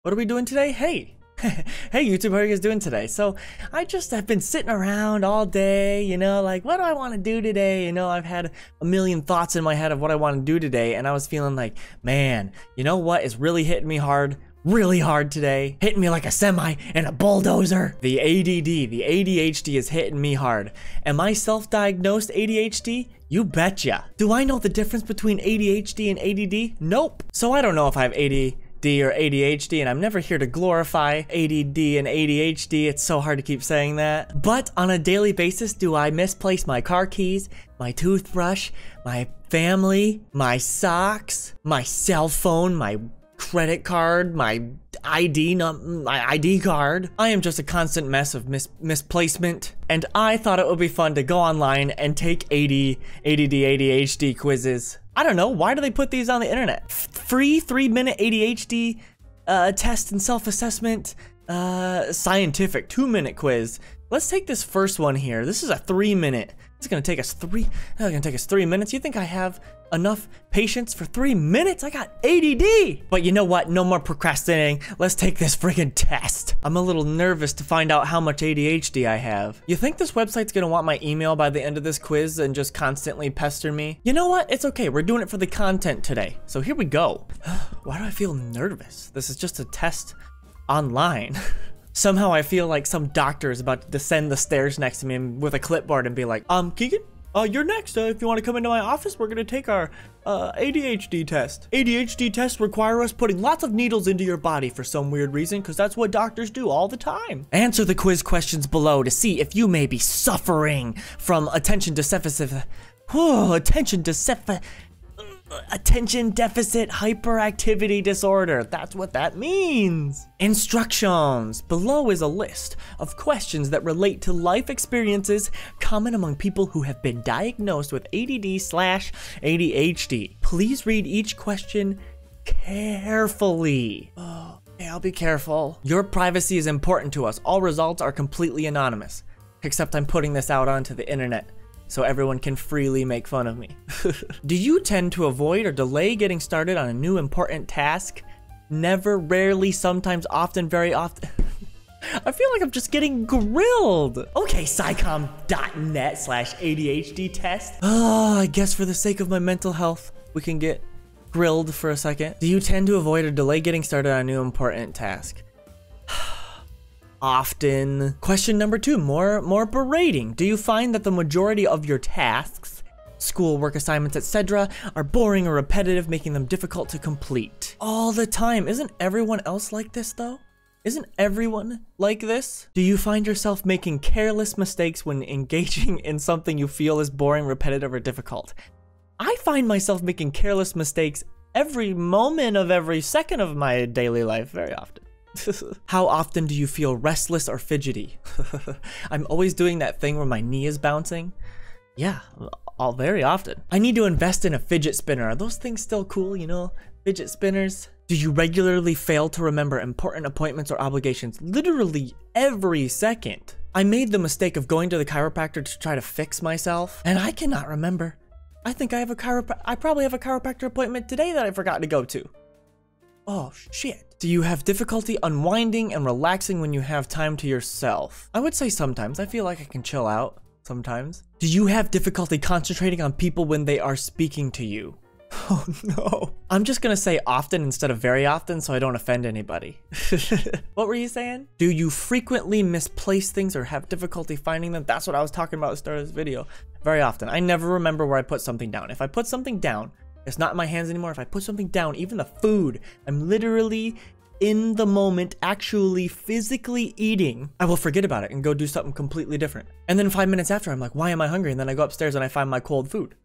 What are we doing today? Hey, hey YouTube, how are you guys doing today? So I just have been sitting around all day, you know, like what do I want to do today? You know, I've had a million thoughts in my head of what I want to do today, and I was feeling like, man, you know what is really hitting me hard? Really hard today, hitting me like a semi and a bulldozer. The ADD, the ADHD is hitting me hard. Am I self-diagnosed ADHD? You betcha. Do I know the difference between ADHD and ADD? Nope. So I don't know if I have ADD or ADHD, and I'm never here to glorify ADD and ADHD. It's so hard to keep saying that. But on a daily basis, do I misplace my car keys, my toothbrush, my family, my socks, my cell phone, my credit card, my ID, not my ID card? I am just a constant mess of misplacement, and I thought it would be fun to go online and take ADD, ADHD quizzes. I don't know, why do they put these on the internet? Free 3-minute ADHD test and self-assessment, scientific 2-minute quiz. Let's take this first one here. This is a 3-minute. It's gonna take us 3 minutes. You think I have enough patience for 3 minutes? I got ADD. But you know what? No more procrastinating. Let's take this friggin' test. I'm a little nervous to find out how much ADHD I have. You think this website's gonna want my email by the end of this quiz and just constantly pester me? You know what? It's okay. We're doing it for the content today. So here we go. Why do I feel nervous? This is just a test online. Somehow I feel like some doctor is about to descend the stairs next to me with a clipboard and be like, Keegan, you're next. If you want to come into my office, we're going to take our ADHD test. ADHD tests require us putting lots of needles into your body for some weird reason, because that's what doctors do all the time. Answer the quiz questions below to see if you may be suffering from attention deficit hyperactivity disorder. That's what that means. Instructions. Below is a list of questions that relate to life experiences common among people who have been diagnosed with ADD/ADHD. Please read each question carefully. Oh, okay, I'll be careful. Your privacy is important to us. All results are completely anonymous, except I'm putting this out onto the internet so everyone can freely make fun of me. Do you tend to avoid or delay getting started on a new important task? Never, rarely, sometimes, often, very often. I feel like I'm just getting grilled. Okay, psychom.net/ADHD test. Oh, I guess for the sake of my mental health, we can get grilled for a second. Do you tend to avoid or delay getting started on a new important task? Often. Question number 2, more berating. Do you find that the majority of your tasks, school, work assignments, etc., are boring or repetitive, making them difficult to complete? All the time. Isn't everyone else like this though? Isn't everyone like this? Do you find yourself making careless mistakes when engaging in something you feel is boring, repetitive, or difficult? I find myself making careless mistakes every moment of every second of my daily life, very often. How often do you feel restless or fidgety? I'm always doing that thing where my knee is bouncing. Yeah, very often. I need to invest in a fidget spinner. Are those things still cool, you know? Fidget spinners. Do you regularly fail to remember important appointments or obligations? Literally every second. I made the mistake of going to the chiropractor to try to fix myself, and I cannot remember. I think I probably have a chiropractor appointment today that I forgot to go to. Oh, shit. Do you have difficulty unwinding and relaxing when you have time to yourself? I would say sometimes. I feel like I can chill out sometimes. Do you have difficulty concentrating on people when they are speaking to you? Oh no. I'm just gonna say often instead of very often so I don't offend anybody. What were you saying? Do you frequently misplace things or have difficulty finding them? That's what I was talking about at the start of this video. Very often. I never remember where I put something down. If I put something down, it's not in my hands anymore. If I put something down, even the food, I'm literally in the moment, actually physically eating, I will forget about it and go do something completely different. And then 5 minutes after, I'm like, why am I hungry? And then I go upstairs and I find my cold food.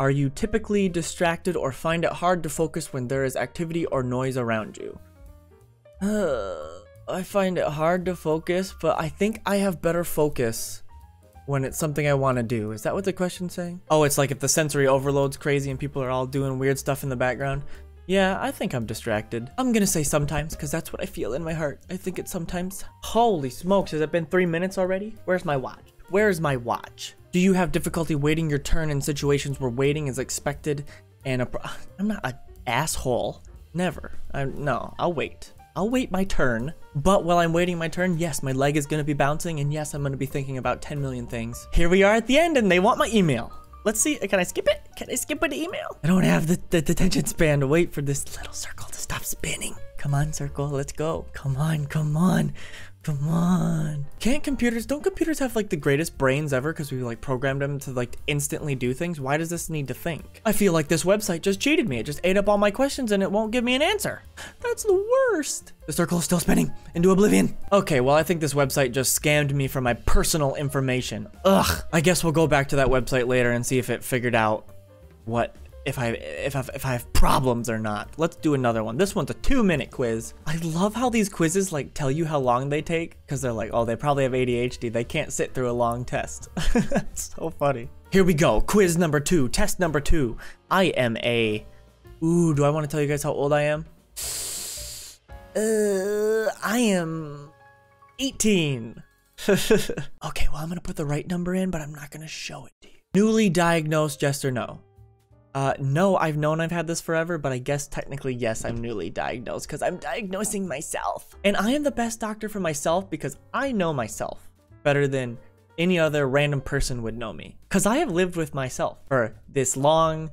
Are you typically distracted or find it hard to focus when there is activity or noise around you? I find it hard to focus, but I think I have better focus when it's something I want to do. Is that what the question's saying? Oh, it's like if the sensory overload's crazy and people are all doing weird stuff in the background. Yeah, I think I'm distracted. I'm gonna say sometimes, because that's what I feel in my heart. I think it's sometimes. Holy smokes, has it been 3 minutes already? Where's my watch? Where's my watch? Do you have difficulty waiting your turn in situations where waiting is expected and I'm not an asshole. Never. No, I'll wait. I'll wait my turn, but while I'm waiting my turn, yes, my leg is gonna be bouncing, and yes, I'm gonna be thinking about 10 million things. Here we are at the end, and they want my email. Let's see, can I skip it? Can I skip an email? I don't have the attention span to wait for this little circle to stop spinning. Come on, circle, let's go. Come on, come on. Come on. Don't computers have like the greatest brains ever because we like programmed them to like instantly do things? Why does this need to think? I feel like this website just cheated me. It just ate up all my questions and it won't give me an answer. That's the worst. The circle is still spinning into oblivion. Okay, well, I think this website just scammed me for my personal information. Ugh. I guess we'll go back to that website later and see if it figured out what if I have problems or not. Let's do another one. This one's a 2-minute quiz. I love how these quizzes like tell you how long they take because they're like, oh, they probably have ADHD. They can't sit through a long test. It's so funny. Here we go. Quiz number 2, test number 2. I am do I want to tell you guys how old I am? I am 18. Okay, well, I'm gonna put the right number in, but I'm not gonna show it to you. Newly diagnosed, yes or no? No, I've known I've had this forever, but I guess technically, yes, I'm newly diagnosed because I'm diagnosing myself. And I am the best doctor for myself because I know myself better than any other random person would know me. Because I have lived with myself for this long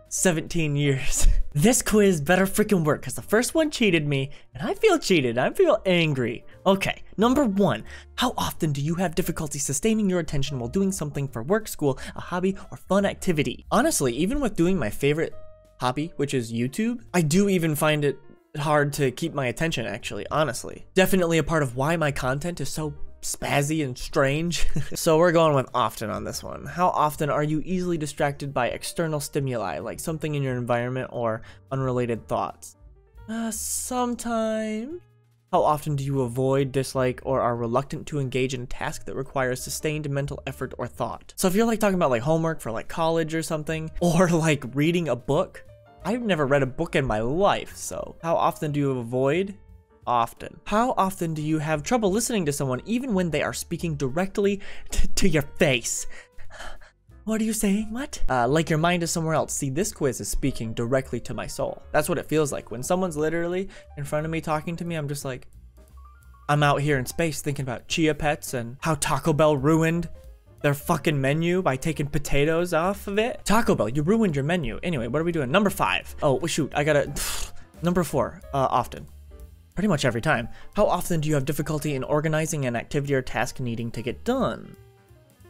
17 years. This quiz better freaking work because the first one cheated me and I feel cheated. I feel angry. Okay, number 1, how often do you have difficulty sustaining your attention while doing something for work, school, a hobby, or fun activity? Honestly, even with doing my favorite hobby, which is YouTube, I do even find it hard to keep my attention, actually, honestly. Definitely a part of why my content is so spazzy and strange. So we're going with often on this one. How often are you easily distracted by external stimuli, like something in your environment or unrelated thoughts? Sometimes. How often do you avoid, dislike, or are reluctant to engage in a task that requires sustained mental effort or thought? So if you're like talking about like homework for like college or something, or like reading a book, I've never read a book in my life, so how often do you avoid? Often. How often do you have trouble listening to someone even when they are speaking directly to your face? What are you saying? What? Like your mind is somewhere else. See, this quiz is speaking directly to my soul. That's what it feels like. When someone's literally in front of me talking to me, I'm just like, I'm out here in space thinking about Chia Pets and how Taco Bell ruined their fucking menu by taking potatoes off of it. Taco Bell, you ruined your menu. Anyway, what are we doing? Number 5. Oh, shoot, I gotta... Number 4, often. Pretty much every time. How often do you have difficulty in organizing an activity or task needing to get done?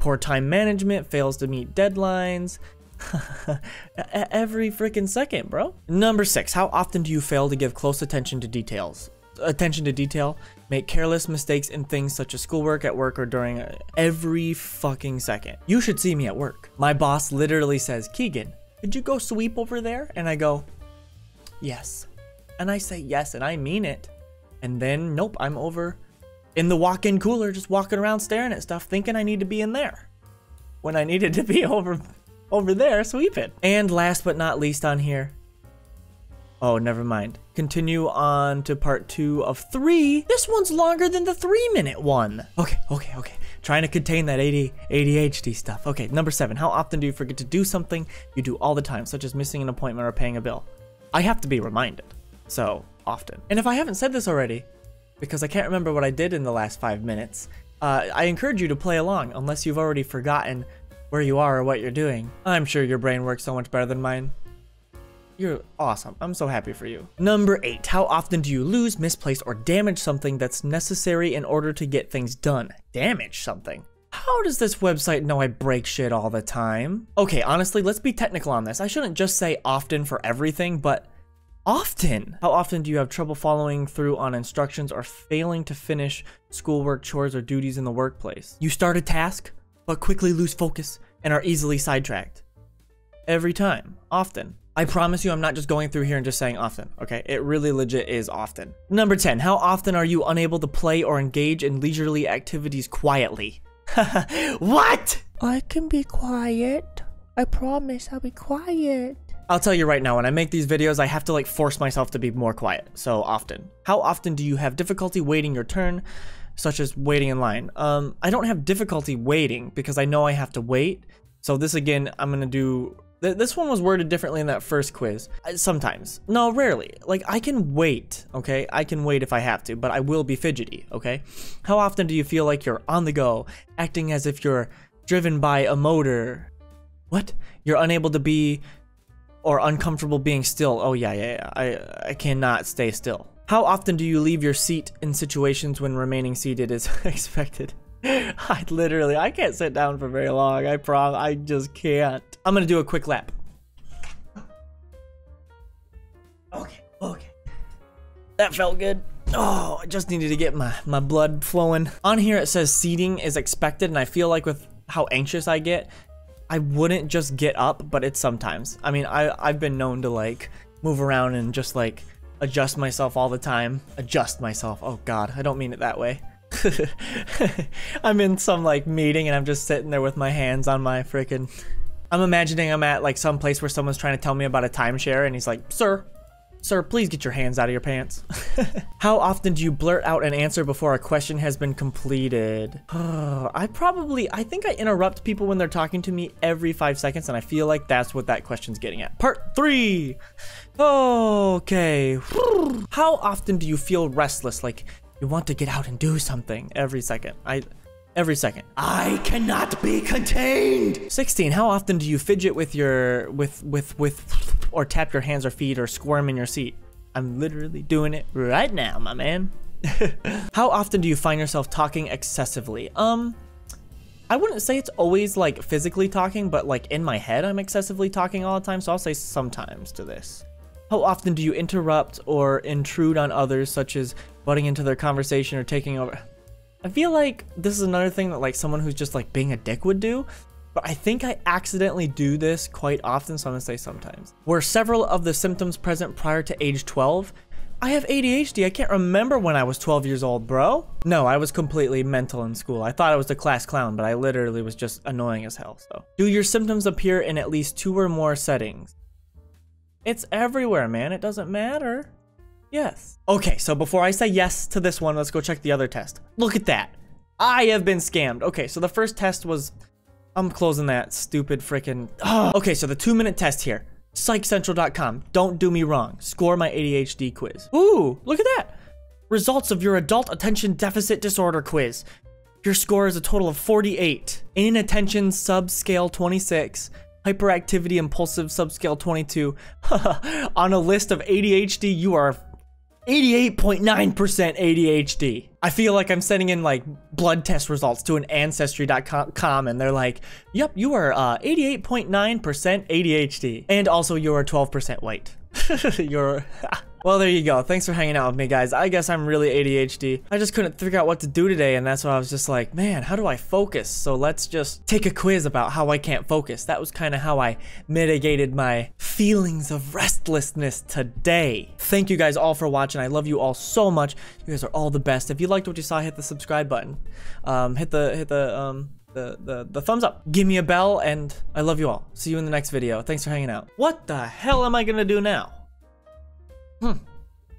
Poor time management, fails to meet deadlines. Every freaking second, bro. Number 6, how often do you fail to give close attention to details? Attention to detail, make careless mistakes in things such as schoolwork, at work, or during every fucking second. You should see me at work. My boss literally says, Keegan, could you go sweep over there? And I go, yes. And I say yes, and I mean it. And then, nope, I'm over in the walk-in cooler, just walking around staring at stuff, thinking I need to be in there. When I needed to be over there sweeping. And last but not least on here, oh, never mind. Continue on to part 2 of 3. This one's longer than the 3-minute one. Okay. Trying to contain that ADHD stuff. Okay, number 7, how often do you forget to do something you do all the time, such as missing an appointment or paying a bill? I have to be reminded, so often. And if I haven't said this already, because I can't remember what I did in the last 5 minutes, I encourage you to play along, unless you've already forgotten where you are or what you're doing. I'm sure your brain works so much better than mine. You're awesome. I'm so happy for you. Number 8, how often do you lose, misplace, or damage something that's necessary in order to get things done? Damage something? How does this website know I break shit all the time? Okay, honestly, let's be technical on this. I shouldn't just say often for everything, but often. How often do you have trouble following through on instructions or failing to finish schoolwork, chores, or duties in the workplace? You start a task, but quickly lose focus and are easily sidetracked. Every time. Often. I promise you I'm not just going through here and just saying often, okay? It really legit is often. Number 10, how often are you unable to play or engage in leisurely activities quietly? What? I can be quiet. I promise I'll be quiet. I'll tell you right now, when I make these videos, I have to like force myself to be more quiet. So often. How often do you have difficulty waiting your turn, such as waiting in line? I don't have difficulty waiting because I know I have to wait. So this again, I'm gonna do This one was worded differently in that first quiz. Sometimes. No, rarely. Like, I can wait, okay? I can wait if I have to, but I will be fidgety, okay? How often do you feel like you're on the go, acting as if you're driven by a motor? What? You're unable to be or uncomfortable being still. Oh, yeah. I cannot stay still. How often do you leave your seat in situations when remaining seated is expected? I can't sit down for very long. I promise. I just can't. I'm gonna do a quick lap. Okay. That felt good. Oh, I just needed to get my blood flowing. On here it says seating is expected, and I feel like with how anxious I get, I wouldn't just get up, but it's sometimes. I mean, I've been known to like move around and just like adjust myself all the time. Adjust myself. Oh God, I don't mean it that way. I'm in some like meeting and I'm just sitting there with my hands on my freaking. I'm imagining I'm at like some place where someone's trying to tell me about a timeshare and he's like, Sir, please get your hands out of your pants. How often do you blurt out an answer before a question has been completed? I think I interrupt people when they're talking to me every 5 seconds, and I feel like that's what that question's getting at. Part 3. Okay. How often do you feel restless? Like you want to get out and do something every second. Every second. I cannot be contained. 16. How often do you fidget with your or tap your hands or feet or squirm in your seat? I'm literally doing it right now, my man. How often do you find yourself talking excessively? I wouldn't say it's always like physically talking, but like in my head I'm excessively talking all the time, so I'll say sometimes to this. How often do you interrupt or intrude on others, such as butting into their conversation or taking over? I feel like this is another thing that like someone who's just like being a dick would do, but I think I accidentally do this quite often, so I'm gonna say sometimes. Were several of the symptoms present prior to age 12? I have ADHD. I can't remember when I was 12 years old, bro. No, I was completely mental in school. I thought I was the class clown, but I literally was just annoying as hell, so. Do your symptoms appear in at least 2 or more settings? It's everywhere, man. It doesn't matter. Yes. Okay, so before I say yes to this one, let's go check the other test. Look at that. I have been scammed. Okay, so the first test was... I'm closing that stupid freaking... Okay, so the 2-minute test here. PsychCentral.com. Don't do me wrong. Score my ADHD quiz. Ooh, look at that. Results of your Adult Attention Deficit Disorder quiz. Your score is a total of 48. Inattention subscale 26. Hyperactivity impulsive subscale 22. On a list of ADHD, you are 88.9% ADHD. I feel like I'm sending in like blood test results to an ancestry.com and they're like, yep, you are 88.9% ADHD. And also you are 12% white. You're... Well, there you go. Thanks for hanging out with me, guys. I guess I'm really ADHD. I just couldn't figure out what to do today, and that's why I was just like, man, how do I focus? So let's just take a quiz about how I can't focus. That was kind of how I mitigated my feelings of restlessness today. Thank you guys all for watching. I love you all so much. You guys are all the best. If you liked what you saw, hit the subscribe button. Hit the thumbs up. Give me a bell, and I love you all. See you in the next video. Thanks for hanging out. What the hell am I gonna do now?